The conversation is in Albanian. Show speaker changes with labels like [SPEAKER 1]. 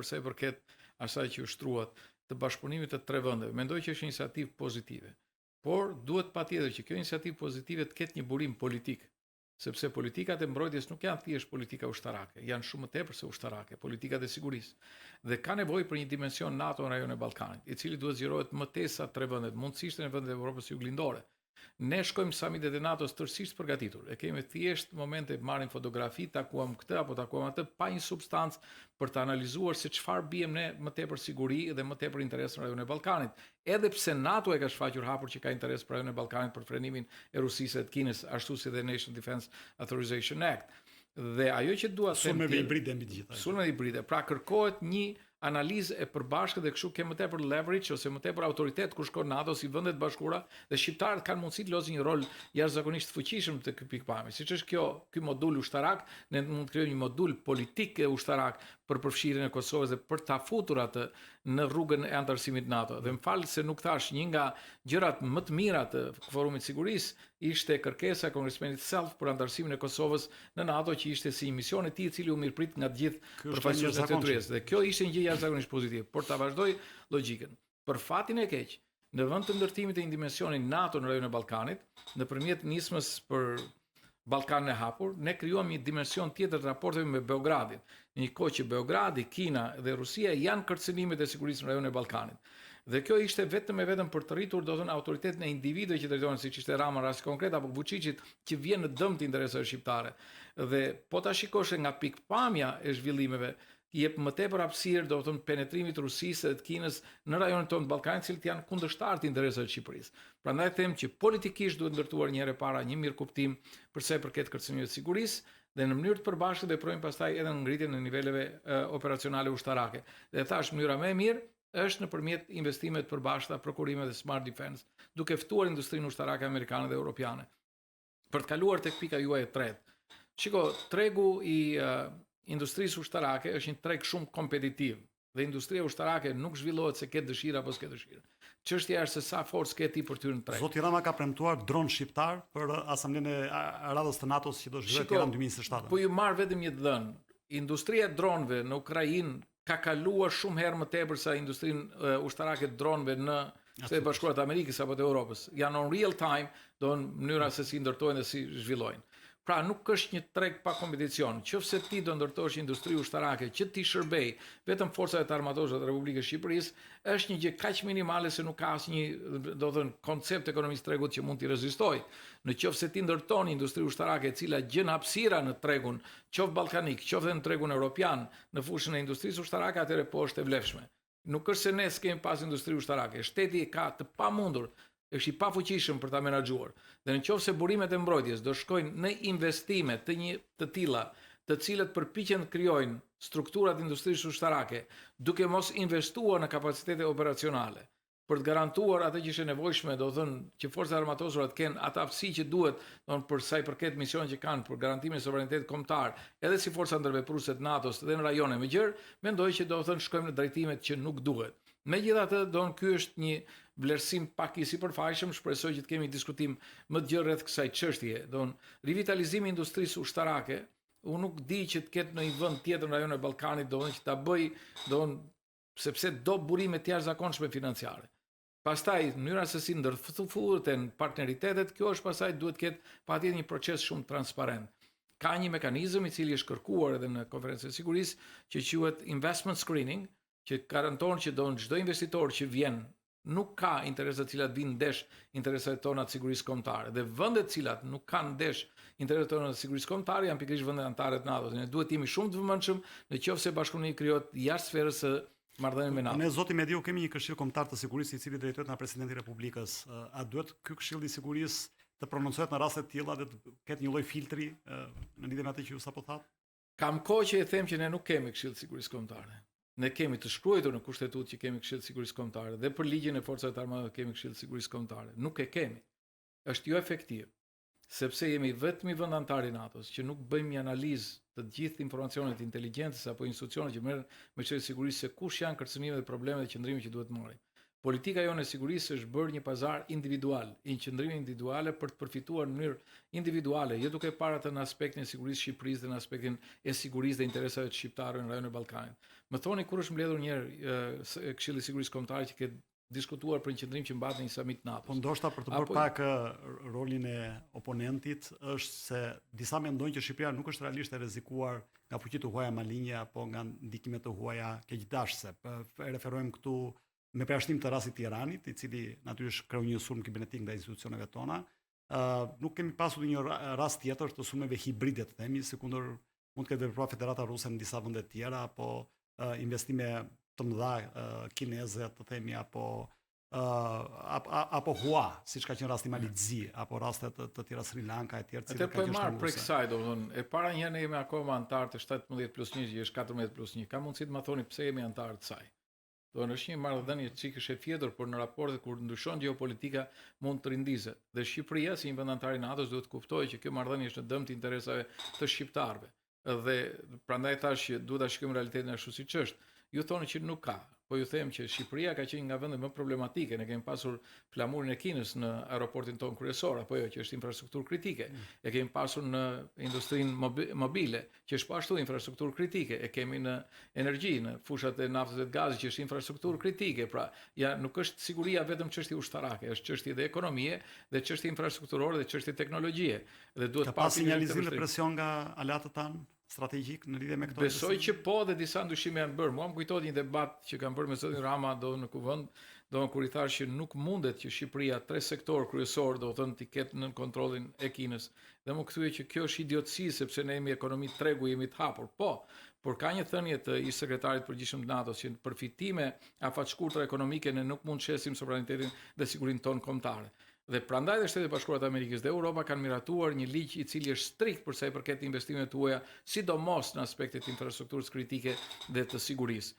[SPEAKER 1] për sa i përket asaj që ushtruat të bashkëpunimit të tre vendeve. Mendoj që është një iniciativë pozitive. Por duhet patjetër që kjo iniciativë pozitive të ketë një burim politik, sepse politikat e mbrojtjes nuk janë thjesht politika ushtarake, janë shumë më tepër se ushtarake, politikat e sigurisë. Dhe ka nevojë për një dimension NATO në rajonin e Ballkanit, i cili duhet zgjerohet më tesa tre vendet, mundësisht në vendet e Evropës juglindore. Ne shkojmë samitet e NATO-s tërësisht përgatitur. E kemi thjesht momente marrim fotografi, takuam këtë apo takuam atë pa një substancë për të analizuar se çfarë bijem ne më tepër siguri dhe më tepër interes në rajonin e Ballkanit. Edhe pse NATO e ka shfaqur hapur që ka interes për rajonin e Ballkanit për frenimin e Rusisë dhe të Kinës, ashtu si dhe National Defense Authorization Act. Dhe ajo që dua të them,
[SPEAKER 2] sulmet hibride mbi të gjitha.
[SPEAKER 1] Sulmet hibride, pra kërkohet një analizë e përbashkët dhe kështu ke më tepër leverage ose më tepër autoritet kur shkon NATO si vendet bashkuara dhe shqiptarët kanë mundësi të lozin një rol jashtëzakonisht të fuqishëm të ky pikpamje. Siç është ky modul ushtarak, ne mund të krijojmë një modul politik ushtarak për përfshirjen e Kosovës dhe për ta futur atë në rrugën e antarësimit NATO. Dhe më fal se nuk thash, një nga gjërat më të mira të Forumit Sigurisë ishte kërkesa e Kongresmenit Self për antarësimin e Kosovës në NATO, që ishte si një mision i tij i cili u mirëprit nga të gjithë përfaqësuesit e detyrisë. Dhe kjo ishte një gjë jashtëzakonisht pozitive, por ta vazhdoj logjikën. Për fatin e keq, në vend të ndërtimit të një dimensioni NATO në rajonin e Ballkanit, nëpërmjet nismës për Ballkanin e hapur, ne krijuam një dimension tjetër të raporteve me Beogradin. Në një kohë që Beogradi, Kina dhe Rusia janë kërcënimet e sigurisë në rajonin e Ballkanit. Dhe kjo ishte vetëm për të rritur, do të thënë, autoritetin e individëve që drejtohen, siç ishte Rama në rast konkret apo Vučićit, që vjen në dëm të interesave shqiptare. Dhe po ta shikosh nga pikpamja e zhvillimeve, jep më tepër hapësirë, do të thënë, penetrimit të Rusisë dhe të Kinës në rajonin tonë të Ballkanit, cilët janë kundërshtar të interesave të Shqipërisë. Prandaj them që politikisht duhet ndërtuar një herë para një mirëkuptim për sa i përket kërcënimeve të sigurisë dhe në mënyrë të përbashkët veprojmë pastaj edhe në ngritjen e niveleve operacionale ushtarake. Dhe thash, mënyra më e mirë është nëpërmjet investimeve të përbashkëta, prokurime dhe smart defense, duke ftuar industrinë ushtarake amerikane dhe europiane. Për të kaluar tek pika juaj e tretë. Shiko, tregu i industrisë ushtarake është një treg shumë kompetitiv dhe industria ushtarake nuk zhvillohet se ke dëshirë apo s'ke dëshirë. Çështja është se sa forcë ke ti për të hyrë në treg.
[SPEAKER 2] Zoti Rama ka premtuar dron shqiptar për asamblenë e radhës të NATO-s që do zhvillohet Tiranë 2027.
[SPEAKER 1] Po ju marr vetëm një dhënë. Industria e dronëve në Ukrainë ka kaluar shumë herë më tepër se industrinë ushtarake të dronëve në Shtetet Bashkuara të Amerikës apo të Europës. Janë on real time, do në mënyra se si ndërtojnë dhe si zhvillojnë. Pra nuk është një treg pa kompeticion. Nëse ti do ndërtosh industri ushtarake që ti shërbej vetëm forcave të armatosura të Republikës së Shqipërisë, është një gjë kaq minimale se nuk ka asnjë, do të thënë, koncept ekonomisë tregut që mund t'i rezistojë. Nëse ti ndërton industri ushtarake e cila gjen hapësira në tregun, qoftë ballkanik, qoftë në tregun evropian, në fushën e industrisë ushtarake, atëherë po është e vlefshme. Nuk është se ne s'kemi pas industri ushtarake. Shteti ka të pamundur, është i pafuqishëm për ta menaxhuar. Dhe nëse burimet e mbrojtjes do shkojnë në investime të tilla, të cilët përpiqen të krijojnë strukturat industrisë ushtarake, duke mos investuar në kapacitete operacionale, për të garantuar atë që është nevojshme, do të thënë që forcat armatosura të kenë atë aftësi që duhet, do të për sa i përket misionet që kanë për garantimin e sovranitetit kombëtar, edhe si forca ndërvepruese të NATO-s dhe në rajone më gjerë, mendoj që do të thënë shkojmë në drejtimet që nuk duhet. Megjithatë, ky është një vlerësim pak i sipërfaqshëm, shpresoj që të kemi diskutim më të gjerë rreth kësaj çështje. Rivitalizimi i industrisë ushtarake, unë nuk di që të ketë në një vend tjetër në rajonin e Ballkanit, që ta bëj, sepse do burime të jashtëzakonshme financiare. Pastaj, mënyra se si ndërfuten partneritetet, kjo është pastaj duhet të ketë patjetër një proces shumë transparent. Ka një mekanizëm i cili është kërkuar edhe në konferencën e sigurisë që quhet investment screening, që garanton që çdo investitor që vjen nuk ka interesa të cilat vinë ndesh interesat tona të sigurisë kombëtare. Dhe vendet të cilat nuk kanë ndesh interesat tona të sigurisë kombëtare janë pikërisht vendet anëtare të NATO-s. Ne duhet të jemi shumë të vëmendshëm nëse bashkëpunimi krijohet jashtë sferës së marrëdhënieve me NATO.
[SPEAKER 2] Ne zoti Mediu kemi një këshill kombëtar të sigurisë i cili drejtohet nga presidenti i Republikës. A duhet ky këshill i sigurisë të prononcohet në raste të tilla dhe të ketë një lloj filtri në lidhje me atë që ju sapo thatë?
[SPEAKER 1] Kam kohë që e them që ne nuk kemi këshill të sigurisë kombëtare. Ne kemi të shkruar në kushtetutë që kemi këshill të sigurisë kombëtare dhe për ligjin e forcave të armatosura kemi këshill të sigurisë kombëtare. Nuk e kemi. Është jo efektiv, sepse jemi vetëm i vend antar i NATO-s që nuk bëjmë një analizë të gjithë informacionet të inteligjencës apo institucionet që merren me çështje sigurisë se kush janë kërcënimet dhe problemet e qëndrimit që duhet marrim. Politika jonë e sigurisë është bërë një pazar individual, i qëndrime individuale për të përfituar në mënyrë individuale, jo duke parë atë në aspektin e sigurisë Shqipërisë dhe në aspektin e sigurisë dhe interesave të shqiptarëve në rajonin e Ballkanit. Më thoni kur është mbledhur një herë Këshilli i Sigurisë Kombëtare që ke diskutuar për një qëndrim që mbahet në një summit NATO.
[SPEAKER 2] Po ndoshta për të bërë pak rolin e oponentit është se disa mendojnë që Shqipëria nuk është realisht e rrezikuar nga fuqitë e huaja malinje apo nga ndikimet e huaja keqdashse. Referojmë këtu me përjashtim të rastit të Iranit, i cili natyrisht kreu një sulm kibernetik ndaj institucioneve tona. Nuk kemi pasur një rast tjetër të sulmeve hibride, të themi, sikundër mund të ketë vepruar Federata Ruse në disa vende të tjera apo investime të mëdha kineze, të themi, apo hua, siç ka qenë rasti Malizi, apo raste të tjera Sri Lanka e tjerë,
[SPEAKER 1] cilët kanë qenë marrë prej kësaj, domethënë, e para një ne jemi akoma antar të 17+1, që është 14+1. Ka mundësi të më thoni pse jemi antar të saj? Domethënë është një marrëdhënie çikësh e fjetur, por në raportet kur ndryshon gjeopolitika mund të rindizet. Dhe Shqipëria si një vend antar i NATO-s duhet të kuptojë që kjo marrëdhënie është në dëm të interesave të shqiptarëve. Dhe prandaj thash që duhet ta shikojmë realitetin ashtu siç është. Ju thoni që nuk ka, po ju them që Shqipëria ka qenë nga vendet më problematike. Ne kemi pasur flamurin e Kinës në aeroportin tonë kryesor, apo jo, që është infrastrukturë kritike. E kemi pasur në industrinë mobile, që është po ashtu infrastrukturë kritike. E kemi në energji, në fushat e naftës dhe të gazit, që është infrastrukturë kritike. Pra, ja nuk është siguria vetëm çështje ushtarake, është çështje dhe ekonomie, dhe çështje infrastrukturore, dhe çështje teknologjie. Dhe duhet
[SPEAKER 2] të pas sinjalizim dhe presion nga aleatët tanë strategjik në lidhje me këto?
[SPEAKER 1] Besoj që po, dhe disa ndryshime janë bërë. Mua më kujtohet një debat që kam bërë me zotin Rama në kuvend, kur i thash që nuk mundet që Shqipëria 3 sektor kryesor do të thënë të ketë nën kontrollin e Kinës. Dhe më kthye që kjo është idiotësi sepse ne jemi ekonomi tregu, jemi të hapur. Po, por ka një thënie të ish sekretarit përgjithshëm të NATO-s që në përfitime afatshkurtra ekonomike ne nuk mund të shesim sovranitetin dhe sigurinë tonë kombëtare. Dhe prandaj dhe Shtetet Bashkuara të Amerikës dhe Europa kanë miratuar një ligj i cili është strikt për sa i përket investimeve të huaja, sidomos në aspektet e infrastrukturës kritike dhe të sigurisë.